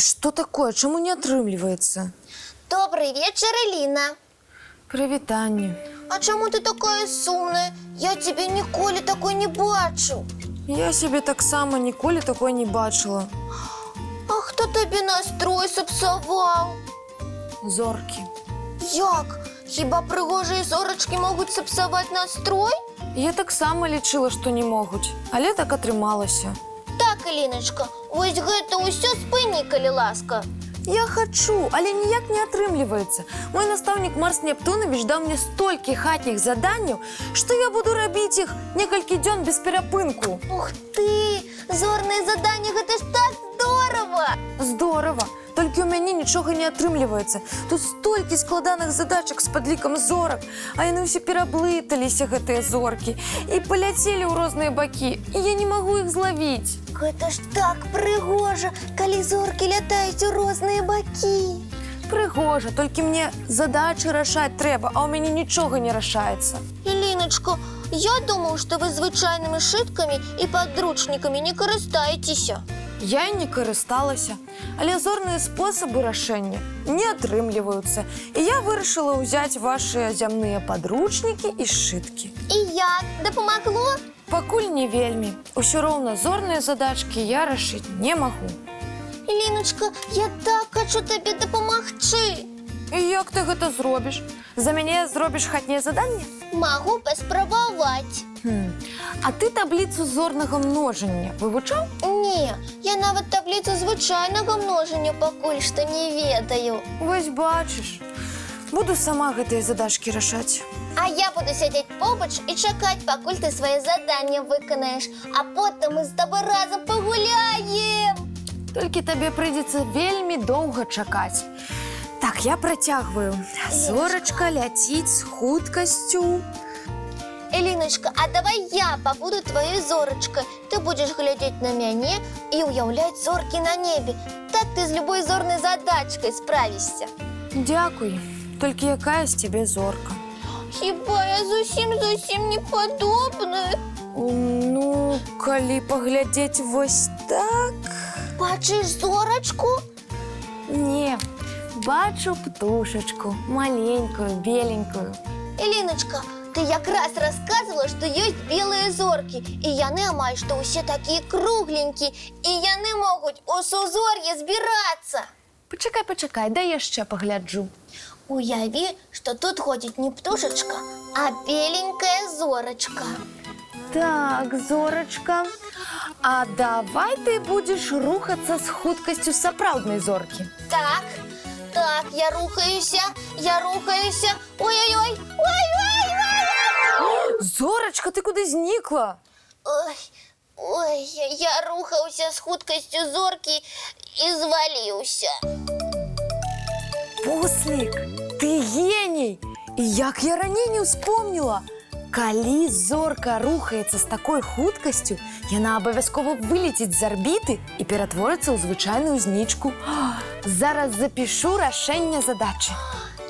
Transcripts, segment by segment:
Да что такое? Чему не отрымливается? Добрый вечер, Эліна. Привітання. А чому ти така сумна? Я тебе ніколи такой не бачу. Я себе так само ніколи такой не бачила. А хто тобі настрой сапсував? Зорки. Як? Хіба пригожі зорочки можуть сапсувати настрой? Я так само лічила, што не могуць, але так атрымалася. Так, Эліночка, вось гэта ўсё спыні, калі ласка. Я хочу, але ніяк не атрымліваецца. Мой настаўнік Марс Нептунавіч даў мне столькі хатніх заданняў, што я буду рабіць іх некалькі дзён без перапынку. Ух ты! Зорныя заданні, гэта ж так здорова! Здорова! Толькі ў мяне нічога не атрымліваецца. Тут столькі складаных задачак з падлікам зорак, а яны ўсе пераблыталіся, гэтыя зоркі, і паляцелі ў розныя бакі, і я не магу іх злавіць. Гэта ж так прыгожа, калі зоркі лятаюць у розныя бакі. Прыгожа, толькі мне задачы рашаць трэба, а ў мяне нічога не рашаецца. Эліночка, я думаю, што вы звычайнымі шыткамі і падручнікамі не карыстаецеся. Я і не карысталася, але зорныя спосабы рашэння не атрымліваюцца. І я вырашыла ўзяць вашыя зямныя падручнікі і сшыткі. І як? Дапамагло? Пакуль не вельмі. Усё роўна зорныя задачкі я рашыць не магу. Эліночка, я так хачу табе дапамагчы. І як ты гэта зробіш? За мяне зробіш хатнія заданні? Магу паспрабаваць. А ты табліцу зорнага множання вывучаў? Не, я нават табліцу звычайнага множання пакуль што не ведаю. Вось бачыш. Буду сама гэтыя задачкі рашаць. А я буду сядзець побач і чакаць, пакуль ты свае заданні выканаеш, а потым мы з табой разам пагуляем. Толькі табе прыйдзецца вельмі доўга чакаць. Так, я працягваю. Зорачка ляціць з хуткасцю. Эліночка, а давай я пабуду тваёй зорачкай. Ты будзеш глядзець на мяне і ўяўляць зоркі на небе. Так ты з любой зорнай задачкай справішся. Дзякуй. Толькі якая з цябе зорка? Хіба я зусім не падобная? Ну, калі паглядзець вось так... Бачыш зорачку? Не, бачу птушачку, маленькую, беленькую. Эліночка, ты якраз расказвала, што ёсць белыя зоркі, і яны амаль што ўсе такія кругленькія, і яны могуць у сузор'е збірацца. Пачакай, дай яшчэ пагляджу. Уяві, што тут ходзіць не птушачка, а беленькая зорачка. Так, зорачка, а давай ты будзеш рухацца з хуткасцю сапраўднай зоркі. Так, я рухаюся. Ой-ой-ой, ой-ой-ой! Зорачка, ты куды знікла? Ой, я рухаўся з хуткасцю зоркі і зваліўся. Буслік, ты геній! І як я раней не ўспомніла! Калі зорка рухаецца з такой хуткасцю, яна абавязкова вылеціць з арбіты і ператворыцца ў звычайную знічку. Зараз запішу рашэнне задачы.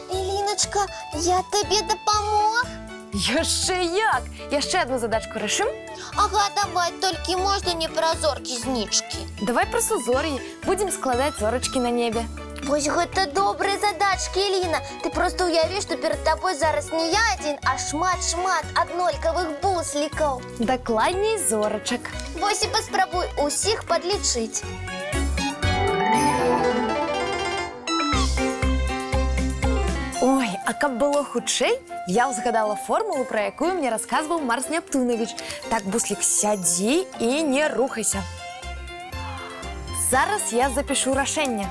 Эліночка, я табе дапамог? Яшчэ як! Яшчэ адну задачку рашым? Ага, давай, толькі можна не пра зоркі-знічкі. Давай пра сузор'і. Будзем складаць зорачкі на небе. Вось гэта добрыя задачкі, Эліна. Ты проста ўяві, што перад табой зараз не я адзін, а шмат аднолькавых буслікаў. Дакладней зорачак. Вось і паспрабуй усіх падлічыць. Ой, а каб было хутчэй, я ўзгадала формулу, пра якую мне расказваў Марс Нептунавіч. Так, буслік, сядзі і не рухайся. Зараз я запішу рашэнне.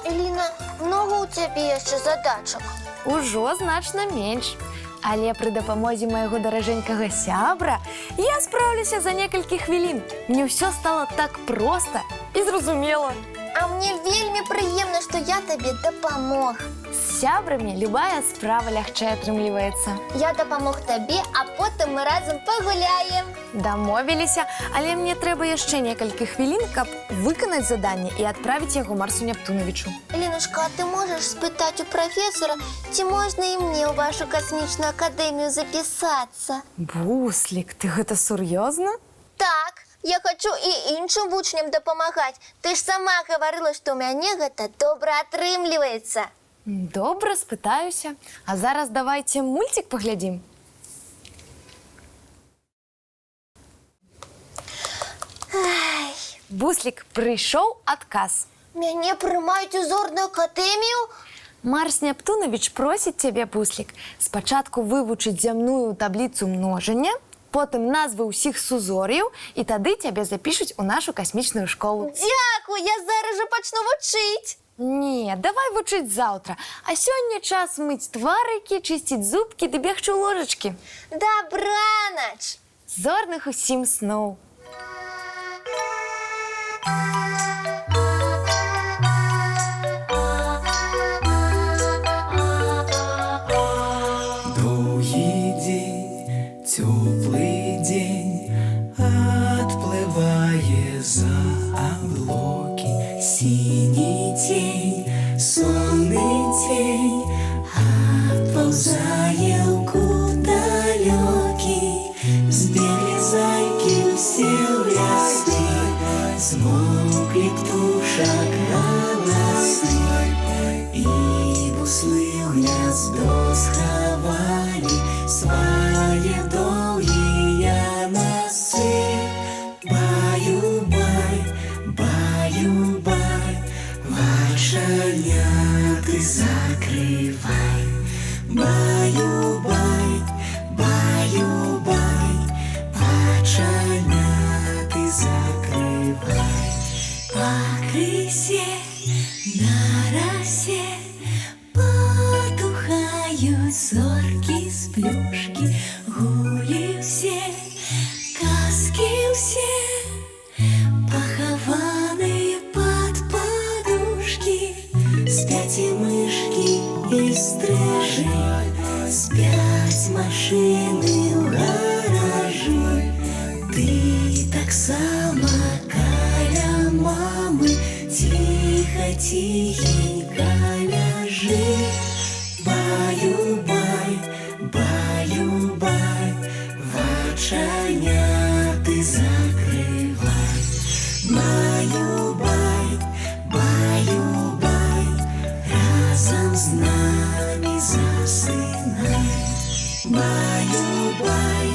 Эліна, многа ў цябе яшчэ задачак? Ужо значна менш. Але пры дапамозе майго даражэнькага сябра я спраўлюся за некалькі хвілін. Мне ўсё стала так проста і зразумела. А мне вельмі прыемна, што я табе дапамог. З сябрамі любая справа лягчэй атрымліваецца. Я дапамог табе, а потым мы разам пагуляем. Дамовіліся, але мне трэба яшчэ некалькі хвілін, каб выканаць заданне і адправіць яго Марсу Нептунавічу. Элінушка, а ты можаш спытаць у прафесора, ці можна і мне ў вашу касмічную акадэмію запісацца? Буслік, ты гэта сур'ёзна? Так, Я хочу і іншим вучням дапамагаць. Ты ж сама гаварыла, што ў мяне гэта добра атрымліваецца. Добра, спытаюся. А зараз давайте мультик поглядим. Ай, Буслик, прыйшоў адказ. мяне прымаюць у зорную акадэмію? Марс Нептунович просіць цябе, Буслик, спачатку вывучыць зямную табліцу множання, потым назвы ўсіх сузор'яў, і тады цябе запішуць у нашу касмічную школу. Дзякуй, я зараз жа пачну вучыць. Не, давай вучыць заўтра. А сёння час мыць тварыкі, чысціць зубкі ды бегчы ў ложачкі. Дабранач! Зорных усім сноў. Доўгі дзень, цёплы дзень, адплывае за аблокі. Сіні цень, сонны цень, адпаўзае ў кут далёкі. Збеглі зайкі ўсе ў лясы, змоўклі птушак галасы, і буслы ў гняздо схавалі свае доўгія носы. Баю-бай, баю-бай, вачаняты закрывай. Баю-бай, баю-бай, вачаняты закрывай. Пакрысе, на расе потухаюць зоркі з плюшкі. Гулі ўсе, казкі ўсе, пахаваныя пад падушкі. Спяць і мышкі, і стрыжы, спяць машыны ў гаражы. Ты таксама каля мамы ціха-ціхенька ляжы. Баю-бай, баю-бай, вачаняты закрывай. Баю-бай, баю-бай, разам з намі засынай. Баю-бай,